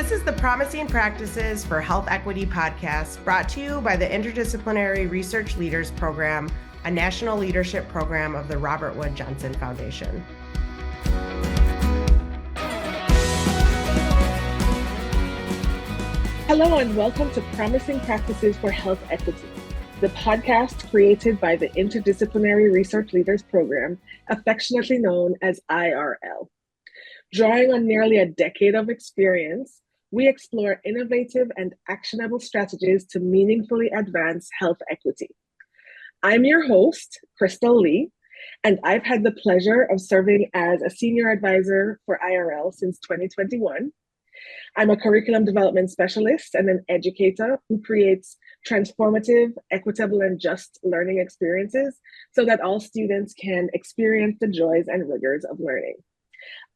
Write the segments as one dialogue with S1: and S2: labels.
S1: This is the Promising Practices for Health Equity podcast, brought to you by the Interdisciplinary Research Leaders Program, a national leadership program of the Robert Wood Johnson Foundation.
S2: Hello and welcome to Promising Practices for Health Equity, the podcast created by the Interdisciplinary Research Leaders Program, affectionately known as IRL. Drawing on nearly a decade of experience, we explore innovative and actionable strategies to meaningfully advance health equity. I'm your host, Crystal Lee, and I've had the pleasure of serving as a senior advisor for IRL since 2021. I'm a curriculum development specialist and an educator who creates transformative, equitable, and just learning experiences so that all students can experience the joys and rigors of learning.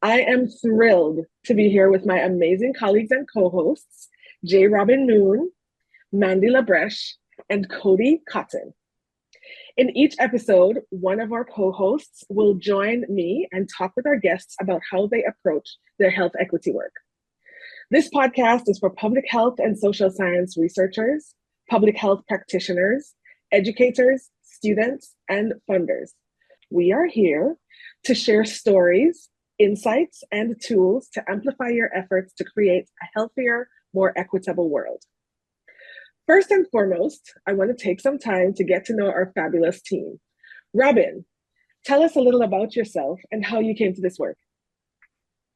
S2: I am thrilled to be here with my amazing colleagues and co-hosts, J. Robin Moon, Mandy Labreche, and Cody Cotton. In each episode, one of our co-hosts will join me and talk with our guests about how they approach their health equity work. This podcast is for public health and social science researchers, public health practitioners, educators, students, and funders. We are here to share stories, insights, and tools to amplify your efforts to create a healthier, more equitable world. First and foremost, I want to take some time to get to know our fabulous team. Robin, tell us a little about yourself and how you came to this work.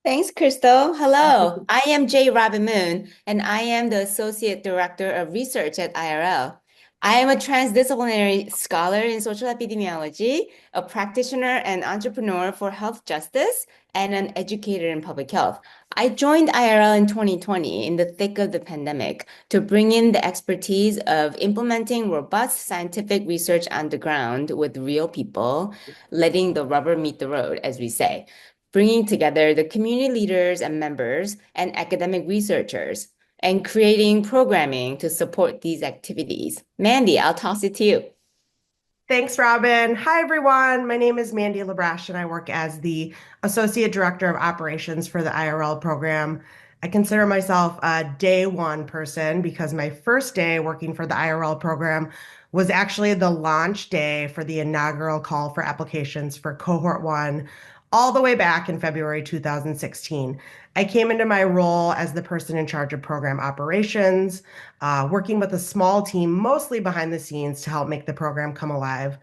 S3: Thanks, Crystal. Hello, I am J. Robin Moon, and I am the Associate Director of Research at IRL. I am a transdisciplinary scholar in social epidemiology, a practitioner and entrepreneur for health justice, and an educator in public health. I joined IRL in 2020 in the thick of the pandemic to bring in the expertise of implementing robust scientific research on the ground with real people, letting the rubber meet the road, as we say, bringing together the community leaders and members and academic researchers, and creating programming to support these activities. Mandy, I'll toss it to you.
S1: Thanks, Robin. Hi, everyone. My name is Mandy Labreche, and I work as the Associate Director of Operations for the IRL program. I consider myself a day one person because my first day working for the IRL program was actually the launch day for the inaugural call for applications for Cohort 1 all the way back in February 2016. I came into my role as the person in charge of program operations, working with a small team, mostly behind the scenes to help make the program come alive.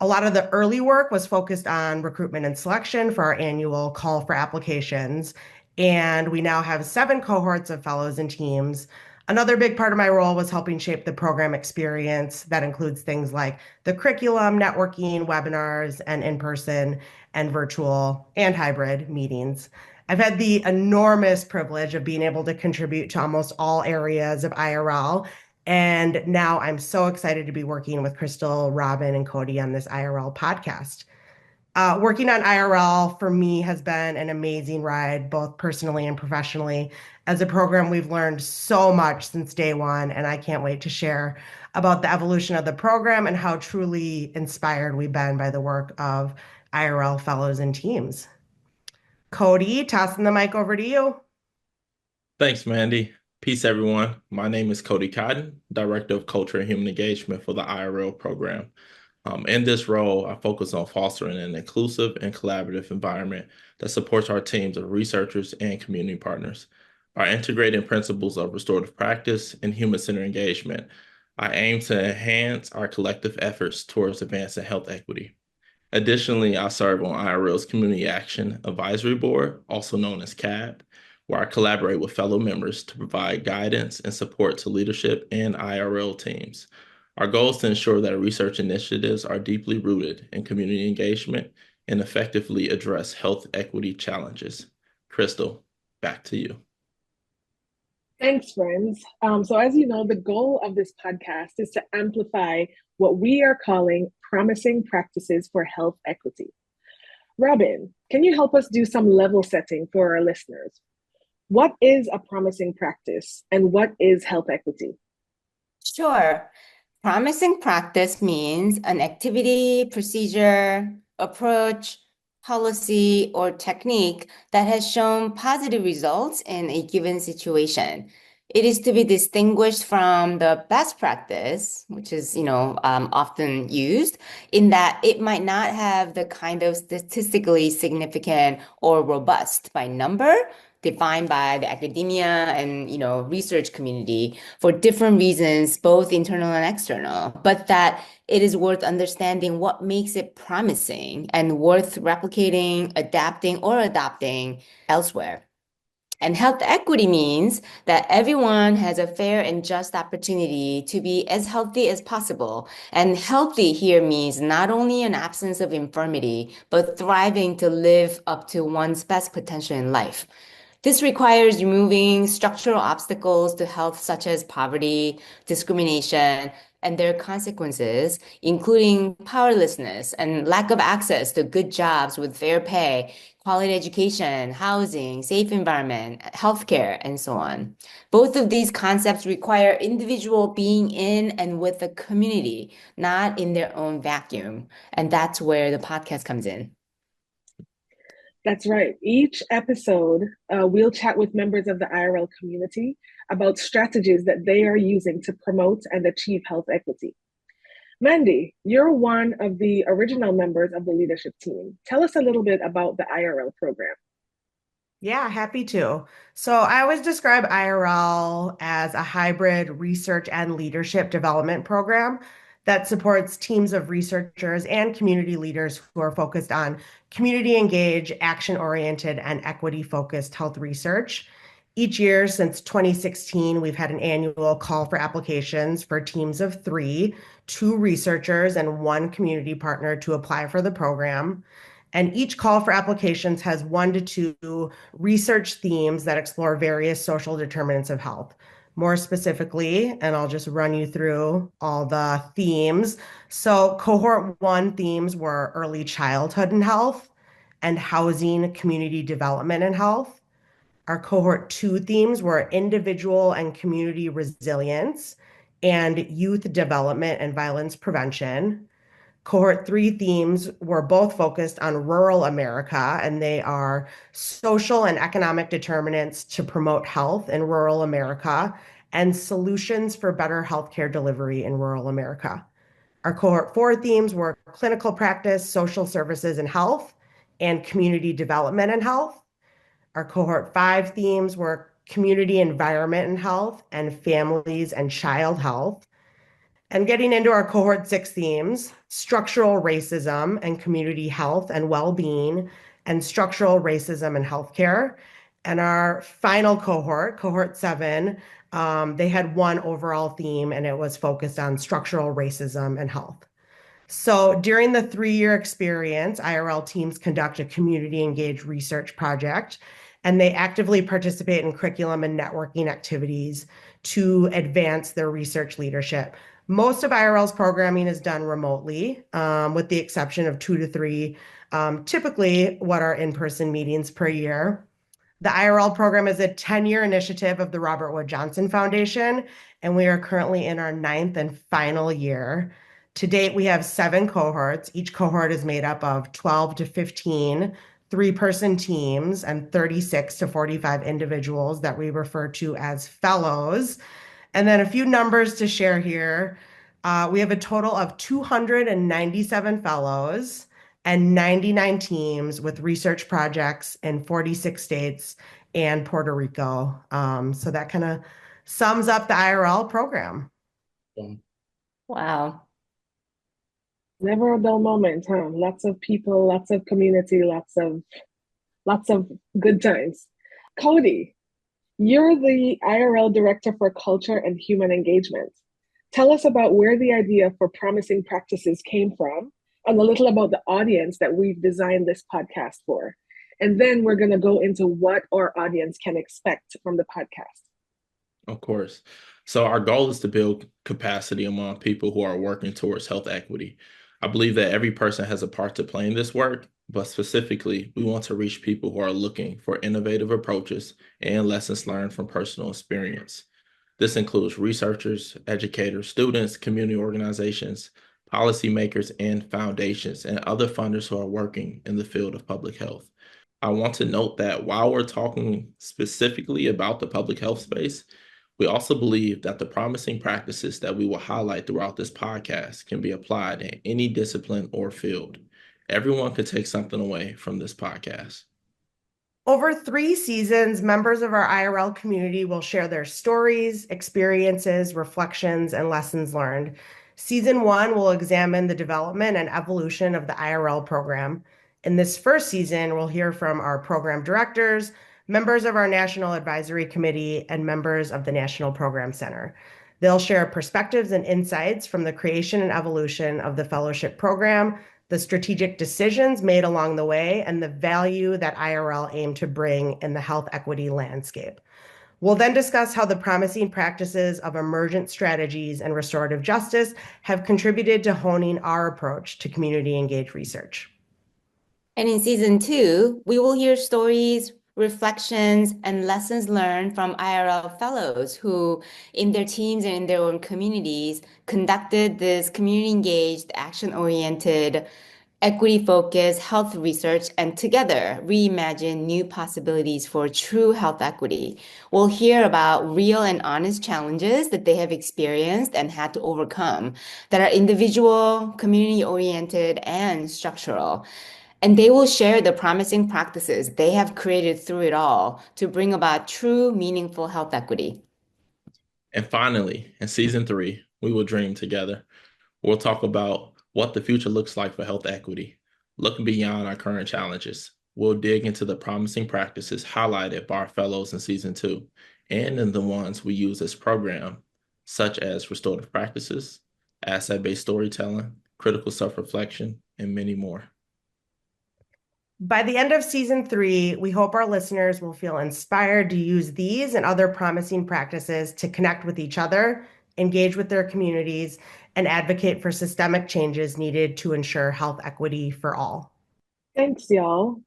S1: A lot of the early work was focused on recruitment and selection for our annual call for applications, and we now have 7 cohorts of fellows and teams. Another big part of my role was helping shape the program experience. That includes things like the curriculum, networking, webinars, and in-person and virtual and hybrid meetings. I've had the enormous privilege of being able to contribute to almost all areas of IRL. And now I'm so excited to be working with Crystal, Robin, and Cody on this IRL podcast. Working on IRL for me has been an amazing ride, both personally and professionally. As a program, we've learned so much since day one, and I can't wait to share about the evolution of the program and how truly inspired we've been by the work of IRL fellows and teams. Cody, tossing the mic over to you.
S4: Thanks, Mandy. Peace, everyone. My name is Cody Cotton, Director of Culture and Human Engagement for the IRL program. In this role, I focus on fostering an inclusive and collaborative environment that supports our teams of researchers and community partners. By integrating principles of restorative practice and human-centered engagement, I aim to enhance our collective efforts towards advancing health equity. Additionally, I serve on IRL's Community Action Advisory Board, also known as CAB, where I collaborate with fellow members to provide guidance and support to leadership and IRL teams. Our goal is to ensure that research initiatives are deeply rooted in community engagement and effectively address health equity challenges. Crystal, back to you.
S2: Thanks, friends. So as you know, the goal of this podcast is to amplify what we are calling promising practices for health equity. Robin, can you help us do some level setting for our listeners? What is a promising practice and what is health equity?
S3: Sure. Promising practice means an activity, procedure, approach, policy, or technique that has shown positive results in a given situation. It is to be distinguished from the best practice, which is, often used, in that it might not have the kind of statistically significant or robust by number defined by the academia and, research community for different reasons, both internal and external, but that it is worth understanding what makes it promising and worth replicating, adapting, or adopting elsewhere. And health equity means that everyone has a fair and just opportunity to be as healthy as possible. And healthy here means not only an absence of infirmity, but thriving to live up to one's best potential in life. This requires removing structural obstacles to health, such as poverty, discrimination, and their consequences, including powerlessness and lack of access to good jobs with fair pay, quality education, housing, safe environment, healthcare, and so on. Both of these concepts require individual being in and with the community, not in their own vacuum. And that's where the podcast comes in.
S2: That's right. Each episode, we'll chat with members of the IRL community about strategies that they are using to promote and achieve health equity. Mandy, you're one of the original members of the leadership team. Tell us a little bit about the IRL program.
S1: Yeah, happy to. So I always describe IRL as a hybrid research and leadership development program that supports teams of researchers and community leaders who are focused on community engaged, action-oriented, and equity-focused health research. Each year since 2016, we've had an annual call for applications for teams of three, two researchers and one community partner to apply for the program. And each call for applications has 1 to 2 research themes that explore various social determinants of health. More specifically, and I'll just run you through all the themes. So, cohort 1 themes were early childhood and health, and housing, community development, and health. Our cohort 2 themes were individual and community resilience, and youth development and violence prevention. Cohort 3 themes were both focused on rural America, and they are social and economic determinants to promote health in rural America and solutions for better healthcare delivery in rural America. Our cohort 4 themes were clinical practice, social services and health, and community development and health. Our cohort 5 themes were community environment and health, and families and child health. And getting into our cohort 6 themes, structural racism and community health and well-being, and structural racism and healthcare. And our final cohort 7, they had one overall theme, and it was focused on structural racism and health. So during the 3-year experience, IRL teams conduct a community engaged research project, and they actively participate in curriculum and networking activities to advance their research leadership. Most of IRL's programming is done remotely, with the exception of 2 to 3, typically what are in-person meetings per year. The IRL program is a 10-year initiative of the Robert Wood Johnson Foundation, and we are currently in our 9th and final year. To date, we have 7 cohorts. Each cohort is made up of 12 to 15 3-person teams and 36 to 45 individuals that we refer to as fellows. And then a few numbers to share here. We have a total of 297 fellows and 99 teams with research projects in 46 states and Puerto Rico. So that kind of sums up the IRL program.
S3: Wow.
S2: Never a dull moment, huh? Lots of people, lots of community, lots of good times. Cody, you're the IRL Director for Culture and Human Engagement. Tell us about where the idea for promising practices came from and a little about the audience that we've designed this podcast for. And then we're going to go into what our audience can expect from the podcast.
S4: Of course. So our goal is to build capacity among people who are working towards health equity. I believe that every person has a part to play in this work, but specifically, we want to reach people who are looking for innovative approaches and lessons learned from personal experience. This includes researchers, educators, students, community organizations, policymakers, and foundations, and other funders who are working in the field of public health. I want to note that while we're talking specifically about the public health space, we also believe that the promising practices that we will highlight throughout this podcast can be applied in any discipline or field. Everyone could take something away from this podcast.
S1: Over 3 seasons, members of our IRL community will share their stories, experiences, reflections, and lessons learned. Season 1 will examine the development and evolution of the IRL program. In this first season, we'll hear from our program directors, members of our National Advisory Committee, and members of the National Program Center. They'll share perspectives and insights from the creation and evolution of the fellowship program, the strategic decisions made along the way, and the value that IRL aimed to bring in the health equity landscape. We'll then discuss how the promising practices of emergent strategies and restorative justice have contributed to honing our approach to community engaged research.
S3: And in season 2, we will hear stories, reflections, and lessons learned from IRL fellows who, in their teams and in their own communities, conducted this community-engaged, action-oriented, equity-focused health research and together reimagine new possibilities for true health equity. We'll hear about real and honest challenges that they have experienced and had to overcome that are individual, community-oriented, and structural. And they will share the promising practices they have created through it all to bring about true, meaningful health equity.
S4: And finally, in season 3, we will dream together. We'll talk about what the future looks like for health equity, looking beyond our current challenges. We'll dig into the promising practices highlighted by our fellows in season 2 and in the ones we use as program, such as restorative practices, asset-based storytelling, critical self-reflection, and many more.
S1: By the end of season 3, we hope our listeners will feel inspired to use these and other promising practices to connect with each other, engage with their communities, and advocate for systemic changes needed to ensure health equity for all.
S2: Thanks, y'all.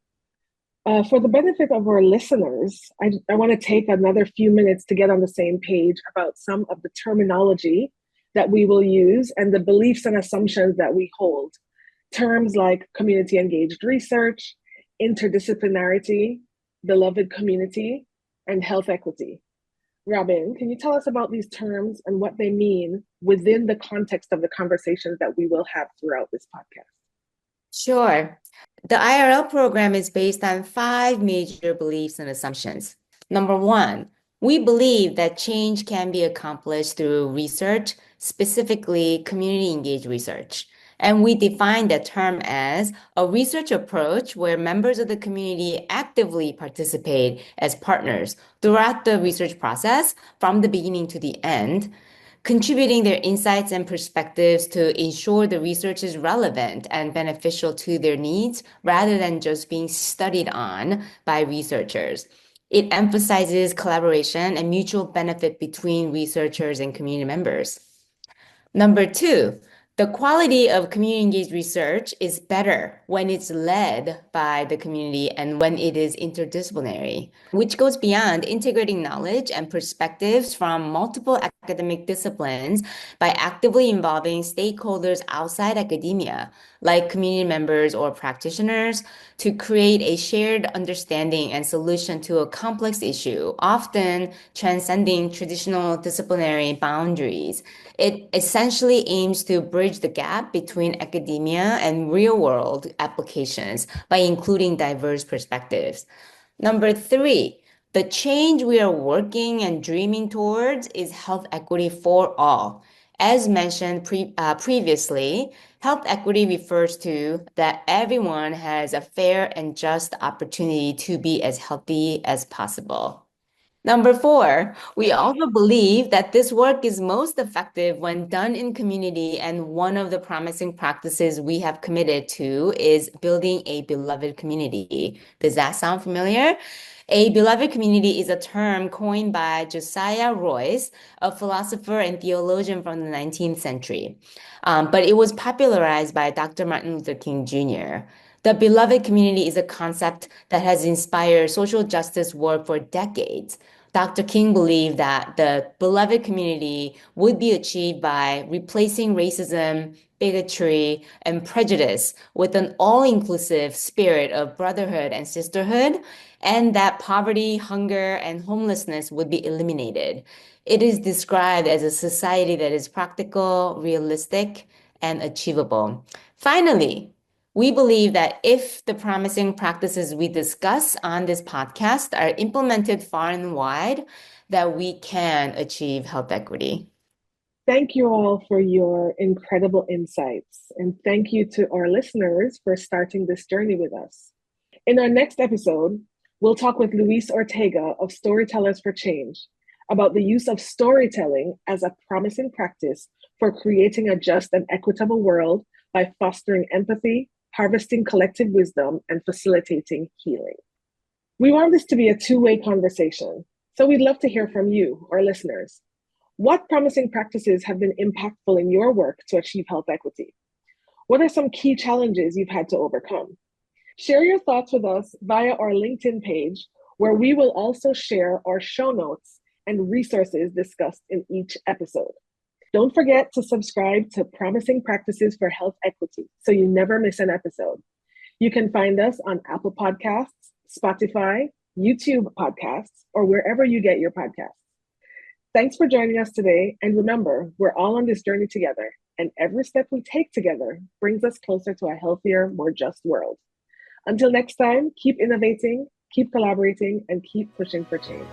S2: For the benefit of our listeners, I want to take another few minutes to get on the same page about some of the terminology that we will use and the beliefs and assumptions that we hold. Terms like community engaged research, interdisciplinarity, beloved community, and health equity. Robin, can you tell us about these terms and what they mean within the context of the conversations that we will have throughout this podcast?
S3: Sure. The IRL program is based on 5 major beliefs and assumptions. Number 1, we believe that change can be accomplished through research, specifically community engaged research. And we define that term as a research approach where members of the community actively participate as partners throughout the research process from the beginning to the end, contributing their insights and perspectives to ensure the research is relevant and beneficial to their needs rather than just being studied on by researchers. It emphasizes collaboration and mutual benefit between researchers and community members. Number 2, the quality of community-engaged research is better when it's led by the community and when it is interdisciplinary, which goes beyond integrating knowledge and perspectives from multiple academic disciplines by actively involving stakeholders outside academia, like community members or practitioners, to create a shared understanding and solution to a complex issue, often transcending traditional disciplinary boundaries. It essentially aims to bridge the gap between academia and real-world applications by including diverse perspectives. Number 3, the change we are working and dreaming towards is health equity for all. As mentioned previously, health equity refers to that everyone has a fair and just opportunity to be as healthy as possible. Number 4, we also believe that this work is most effective when done in community, and one of the promising practices we have committed to is building a beloved community. Does that sound familiar? A beloved community is a term coined by Josiah Royce, a philosopher and theologian from the 19th century, but it was popularized by Dr. Martin Luther King Jr. The beloved community is a concept that has inspired social justice work for decades. Dr. King believed that the beloved community would be achieved by replacing racism, bigotry, and prejudice with an all-inclusive spirit of brotherhood and sisterhood, and that poverty, hunger, and homelessness would be eliminated. It is described as a society that is practical, realistic, and achievable. Finally, we believe that if the promising practices we discuss on this podcast are implemented far and wide, that we can achieve health equity.
S2: Thank you all for your incredible insights, and thank you to our listeners for starting this journey with us. In our next episode, we'll talk with Luis Ortega of Storytellers for Change about the use of storytelling as a promising practice for creating a just and equitable world by fostering empathy, harvesting collective wisdom, and facilitating healing. We want this to be a two-way conversation, so we'd love to hear from you, our listeners. What promising practices have been impactful in your work to achieve health equity? What are some key challenges you've had to overcome? Share your thoughts with us via our LinkedIn page, where we will also share our show notes and resources discussed in each episode. Don't forget to subscribe to Promising Practices for Health Equity so you never miss an episode. You can find us on Apple Podcasts, Spotify, YouTube Podcasts, or wherever you get your podcasts. Thanks for joining us today. And remember, we're all on this journey together, and every step we take together brings us closer to a healthier, more just world. Until next time, keep innovating, keep collaborating, and keep pushing for change.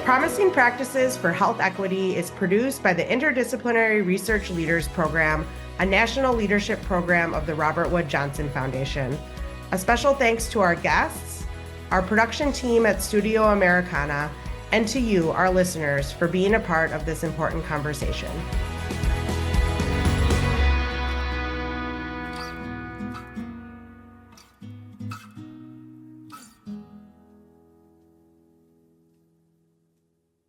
S1: Promising Practices for Health Equity is produced by the Interdisciplinary Research Leaders Program, a national leadership program of the Robert Wood Johnson Foundation. A special thanks to our guests, our production team at Studio Americana, and to you, our listeners, for being a part of this important conversation.